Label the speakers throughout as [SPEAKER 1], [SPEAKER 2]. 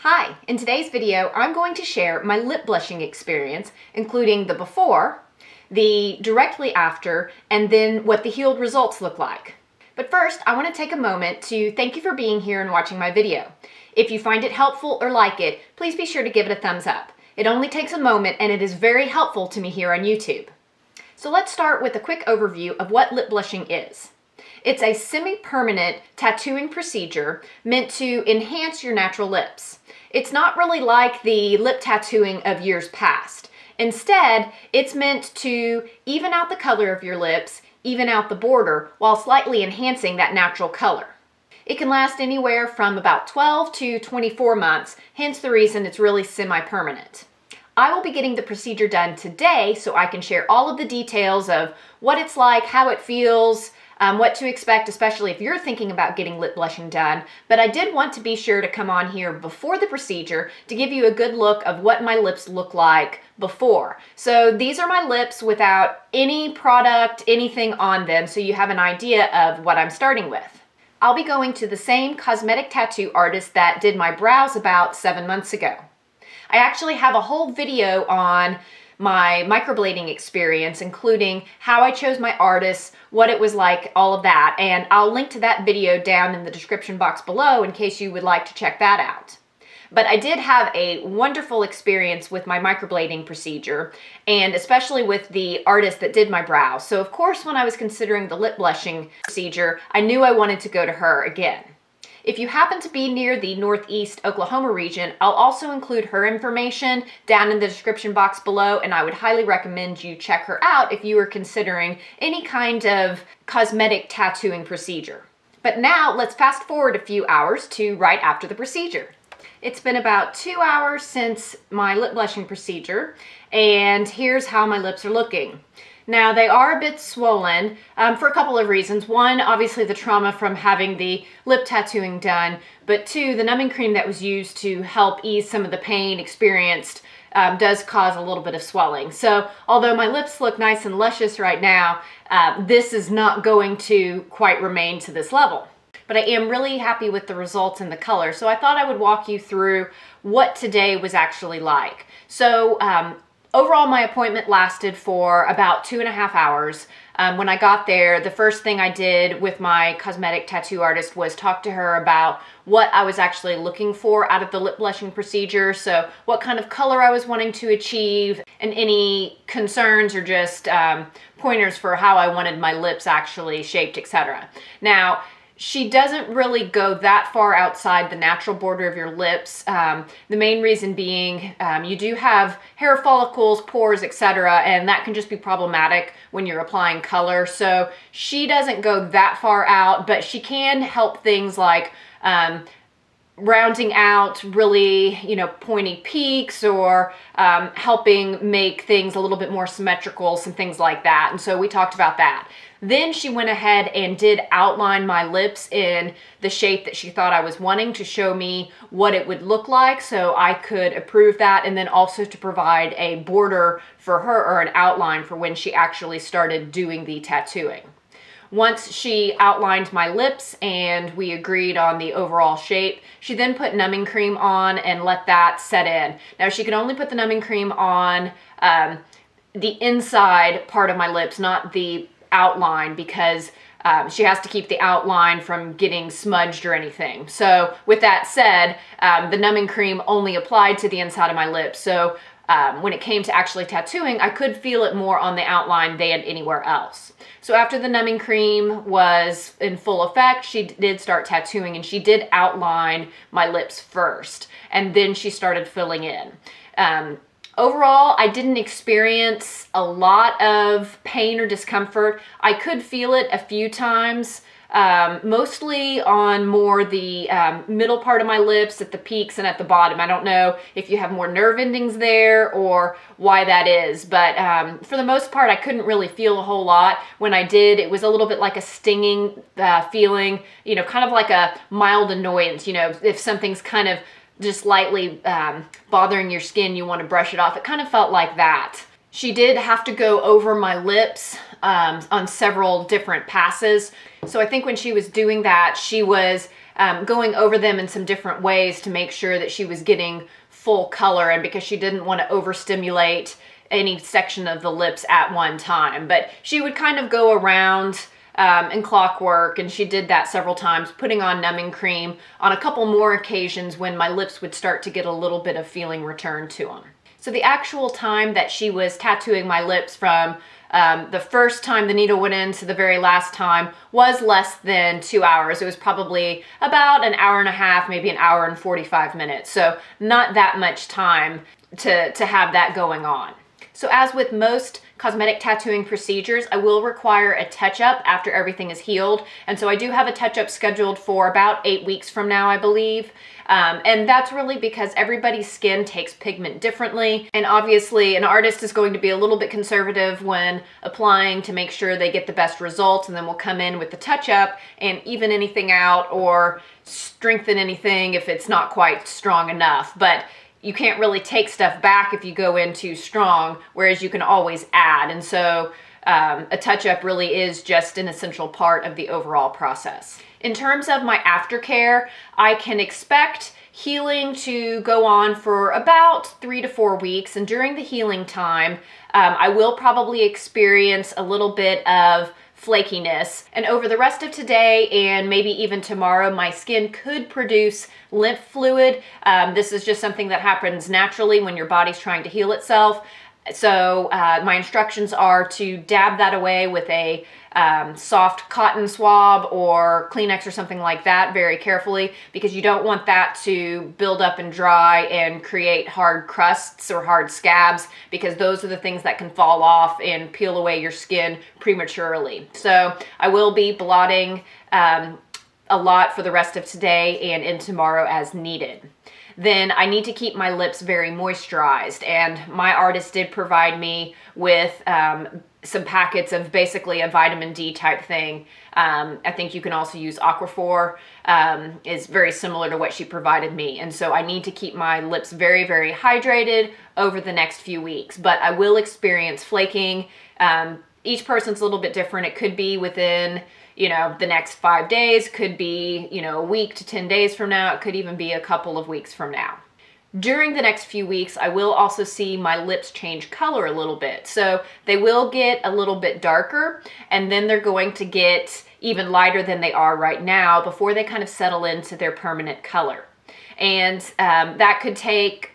[SPEAKER 1] Hi, in today's video, I'm going to share my lip blushing experience, including the before, the directly after, and then what the healed results look like. But first, I want to take a moment to thank you for being here and watching my video. If you find it helpful or like it, please be sure to give it a thumbs up. It only takes a moment and it is very helpful to me here on YouTube. So let's start with a quick overview of what lip blushing is. It's a semi-permanent tattooing procedure meant to enhance your natural lips. It's not really like the lip tattooing of years past. Instead, it's meant to even out the color of your lips, even out the border, while slightly enhancing that natural color. It can last anywhere from about 12 to 24 months, hence the reason it's really semi-permanent. I will be getting the procedure done today so I can share all of the details of what it's like, how it feels, what to expect, especially if you're thinking about getting lip blushing done. But I did want to be sure to come on here before the procedure to give you a good look of what my lips look like before. So these are my lips without any product, anything on them, so you have an idea of what I'm starting with. I'll be going to the same cosmetic tattoo artist that did my brows about 7 months ago. I actually have a whole video on my microblading experience, including how I chose my artists, what it was like, all of that, and I'll link to that video down in the description box below in case you would like to check that out. But I did have a wonderful experience with my microblading procedure, and especially with the artist that did my brows. So of course, when I was considering the lip blushing procedure, I knew I wanted to go to her again. If you happen to be near the Northeast Oklahoma region, I'll also include her information down in the description box below, and I would highly recommend you check her out if you are considering any kind of cosmetic tattooing procedure. But now let's fast forward a few hours to right after the procedure. It's been about 2 hours since my lip blushing procedure, and here's how my lips are looking. Now, they are a bit swollen for a couple of reasons. One, obviously the trauma from having the lip tattooing done, but two, the numbing cream that was used to help ease some of the pain experienced does cause a little bit of swelling. So although my lips look nice and luscious right now, this is not going to quite remain to this level. But I am really happy with the results and the color, so I thought I would walk you through what today was actually like. So overall, my appointment lasted for about 2.5 hours. When I got there, the first thing I did with my cosmetic tattoo artist was talk to her about what I was actually looking for out of the lip blushing procedure. So what kind of color I was wanting to achieve and any concerns or just pointers for how I wanted my lips actually shaped, etc. Now, she doesn't really go that far outside the natural border of your lips. The main reason being you do have hair follicles, pores, etc., and that can just be problematic when you're applying color. So she doesn't go that far out, but she can help things like rounding out really, pointy peaks or helping make things a little bit more symmetrical, some things like that. And so we talked about that. Then she went ahead and did outline my lips in the shape that she thought I was wanting to show me what it would look like so I could approve that, and then also to provide a border for her or an outline for when she actually started doing the tattooing. Once she outlined my lips and we agreed on the overall shape, she then put numbing cream on and let that set in. Now, she could only put the numbing cream on the inside part of my lips, not the outline, because she has to keep the outline from getting smudged or anything. So with that said, the numbing cream only applied to the inside of my lips. So when it came to actually tattooing, I could feel it more on the outline than anywhere else. So after the numbing cream was in full effect, she did start tattooing, and she did outline my lips first, and then she started filling in. Overall, I didn't experience a lot of pain or discomfort. I could feel it a few times, mostly on more the middle part of my lips, at the peaks and at the bottom. I don't know if you have more nerve endings there or why that is, but for the most part, I couldn't really feel a whole lot. When I did, it was a little bit like a stinging feeling, kind of like a mild annoyance, if something's kind of just lightly bothering your skin, you want to brush it off. It kind of felt like that. She did have to go over my lips on several different passes. So I think when she was doing that, she was going over them in some different ways to make sure that she was getting full color, and because she didn't want to overstimulate any section of the lips at one time. But she would kind of go around in clockwork, and she did that several times, putting on numbing cream on a couple more occasions when my lips would start to get a little bit of feeling returned to them. So the actual time that she was tattooing my lips from the first time the needle went in to the very last time was less than 2 hours. It was probably about an hour and a half, maybe an hour and 45 minutes. So not that much time to have that going on. So as with most cosmetic tattooing procedures, I will require a touch-up after everything is healed. And so I do have a touch-up scheduled for about 8 weeks from now, I believe. And that's really because everybody's skin takes pigment differently. And obviously an artist is going to be a little bit conservative when applying to make sure they get the best results, and then we'll come in with the touch-up and even anything out or strengthen anything if it's not quite strong enough. But you can't really take stuff back if you go in too strong, whereas you can always add. And so a touch-up really is just an essential part of the overall process. In terms of my aftercare, I can expect healing to go on for about 3 to 4 weeks. And during the healing time, I will probably experience a little bit of flakiness. And over the rest of today and maybe even tomorrow, my skin could produce lymph fluid. This is just something that happens naturally when your body's trying to heal itself. So my instructions are to dab that away with a soft cotton swab or Kleenex or something like that very carefully, because you don't want that to build up and dry and create hard crusts or hard scabs, because those are the things that can fall off and peel away your skin prematurely. So I will be blotting a lot for the rest of today and in tomorrow as needed. Then I need to keep my lips very moisturized, and my artist did provide me with some packets of basically a vitamin D type thing. I think you can also use Aquaphor. Is very similar to what she provided me, and so I need to keep my lips very, very hydrated over the next few weeks. But I will experience flaking. Each person's a little bit different. It could be within the next 5 days, could be, a week to 10 days from now. It could even be a couple of weeks from now. During the next few weeks, I will also see my lips change color a little bit. So they will get a little bit darker, and then they're going to get even lighter than they are right now before they kind of settle into their permanent color. And that could take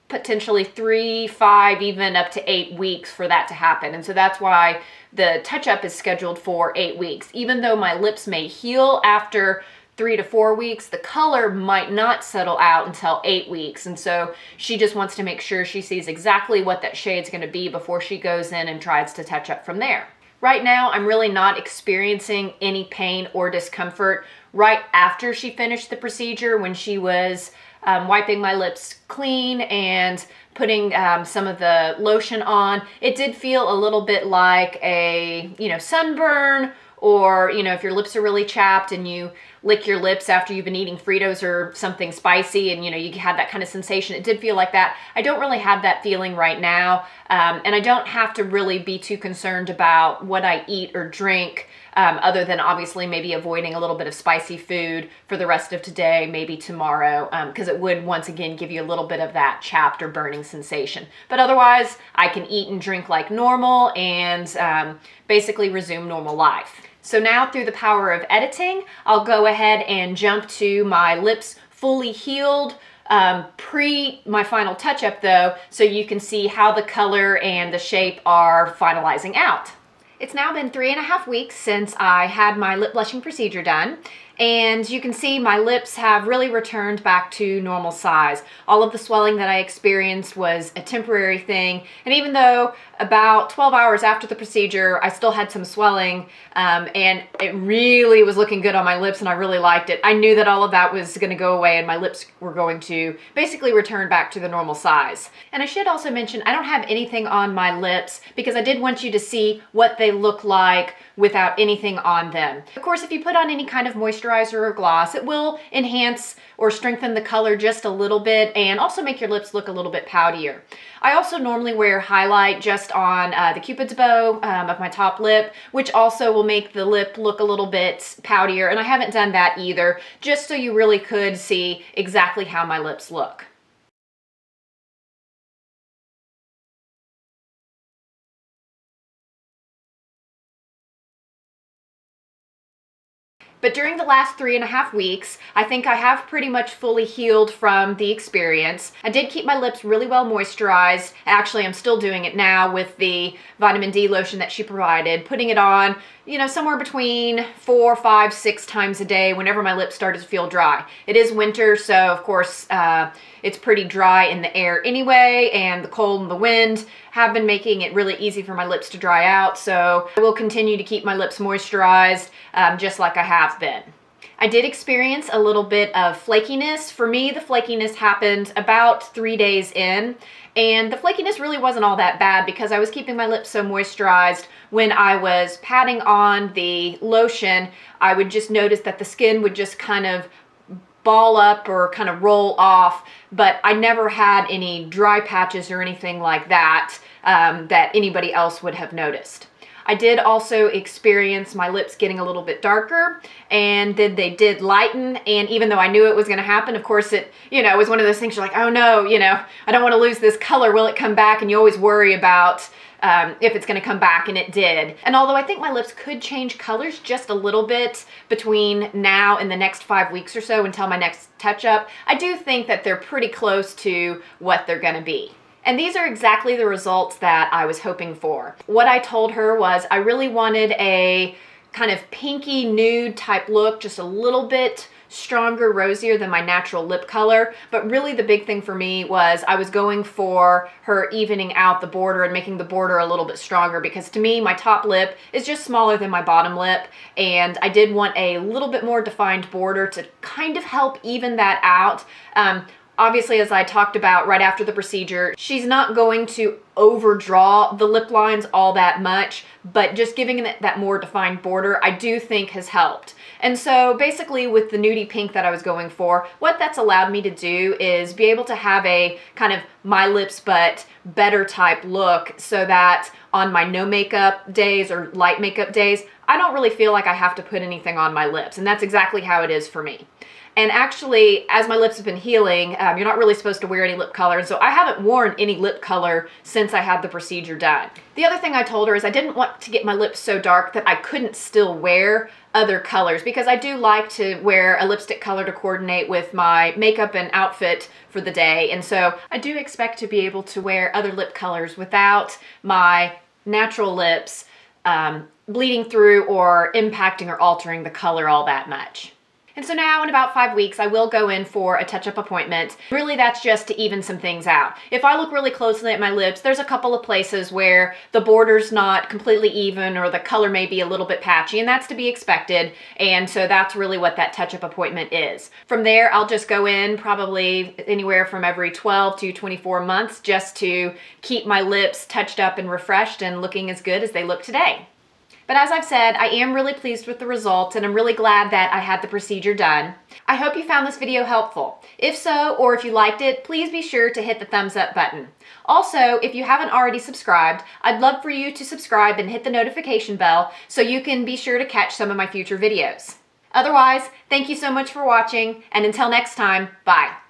[SPEAKER 1] potentially 3, 5, even up to 8 weeks for that to happen. And so that's why the touch-up is scheduled for 8 weeks. Even though my lips may heal after 3 to 4 weeks, the color might not settle out until 8 weeks. And so she just wants to make sure she sees exactly what that shade's going to be before she goes in and tries to touch up from there. Right now, I'm really not experiencing any pain or discomfort. Right after she finished the procedure, when she was wiping my lips clean and putting some of the lotion on, it did feel a little bit like a sunburn, or if your lips are really chapped and you lick your lips after you've been eating Fritos or something spicy, and you have that kind of sensation. It did feel like that. I don't really have that feeling right now, and I don't have to really be too concerned about what I eat or drink, other than obviously maybe avoiding a little bit of spicy food for the rest of today, maybe tomorrow, because it would once again give you a little bit of that chapped or burning sensation. But otherwise, I can eat and drink like normal and basically resume normal life. So now, through the power of editing, I'll go ahead and jump to my lips fully healed, pre my final touch-up though, so you can see how the color and the shape are finalizing out. It's now been 3.5 weeks since I had my lip blushing procedure done, and you can see my lips have really returned back to normal size. All of the swelling that I experienced was a temporary thing, and even though about 12 hours after the procedure I still had some swelling, and it really was looking good on my lips and I really liked it, I knew that all of that was going to go away and my lips were going to basically return back to the normal size. And I should also mention, I don't have anything on my lips because I did want you to see what they look like without anything on them. Of course, if you put on any kind of moisturizer moisturizer or gloss. It will enhance or strengthen the color just a little bit and also make your lips look a little bit poutier. I also normally wear highlight just on the Cupid's bow of my top lip, which also will make the lip look a little bit poutier, and I haven't done that either, just so you really could see exactly how my lips look. But during the last 3.5 weeks, I think I have pretty much fully healed from the experience. I did keep my lips really well moisturized. Actually, I'm still doing it now with the vitamin D lotion that she provided, putting it on, you know, somewhere between 4, 5, 6 times a day whenever my lips started to feel dry. It is winter, so of course, it's pretty dry in the air anyway, and the cold and the wind have been making it really easy for my lips to dry out, so I will continue to keep my lips moisturized just like I have been. I did experience a little bit of flakiness. For me, the flakiness happened about 3 days in, and the flakiness really wasn't all that bad because I was keeping my lips so moisturized. When I was patting on the lotion, I would just notice that the skin would just kind of ball up or kind of roll off, but I never had any dry patches or anything like that that anybody else would have noticed. I did also experience my lips getting a little bit darker, and then they did lighten, and even though I knew it was going to happen, of course it, you know, was one of those things you're like, oh no, you know, I don't want to lose this color, will it come back? And you always worry about if it's going to come back, and it did. And although I think my lips could change colors just a little bit between now and the next 5 weeks or so until my next touch-up, I do think that they're pretty close to what they're going to be. And these are exactly the results that I was hoping for. What I told her was I really wanted a kind of pinky nude type look, just a little bit stronger, rosier than my natural lip color. But really the big thing for me was I was going for her evening out the border and making the border a little bit stronger, because to me, my top lip is just smaller than my bottom lip. And I did want a little bit more defined border to kind of help even that out. Obviously, as I talked about right after the procedure, she's not going to overdraw the lip lines all that much, but just giving it that more defined border, I do think has helped. And so basically with the nudie pink that I was going for, what that's allowed me to do is be able to have a kind of my lips but better type look, so that on my no makeup days or light makeup days, I don't really feel like I have to put anything on my lips. And that's exactly how it is for me. And actually, as my lips have been healing, you're not really supposed to wear any lip color, and so I haven't worn any lip color since I had the procedure done. The other thing I told her is I didn't want to get my lips so dark that I couldn't still wear other colors, because I do like to wear a lipstick color to coordinate with my makeup and outfit for the day, and so I do expect to be able to wear other lip colors without my natural lips bleeding through or impacting or altering the color all that much. And so now in about 5 weeks, I will go in for a touch-up appointment. Really, that's just to even some things out. If I look really closely at my lips, there's a couple of places where the border's not completely even or the color may be a little bit patchy, and that's to be expected. And so that's really what that touch-up appointment is. From there, I'll just go in probably anywhere from every 12 to 24 months just to keep my lips touched up and refreshed and looking as good as they look today. But as I've said, I am really pleased with the results, and I'm really glad that I had the procedure done. I hope you found this video helpful. If so, or if you liked it, please be sure to hit the thumbs up button. Also, if you haven't already subscribed, I'd love for you to subscribe and hit the notification bell so you can be sure to catch some of my future videos. Otherwise, thank you so much for watching, and until next time, bye.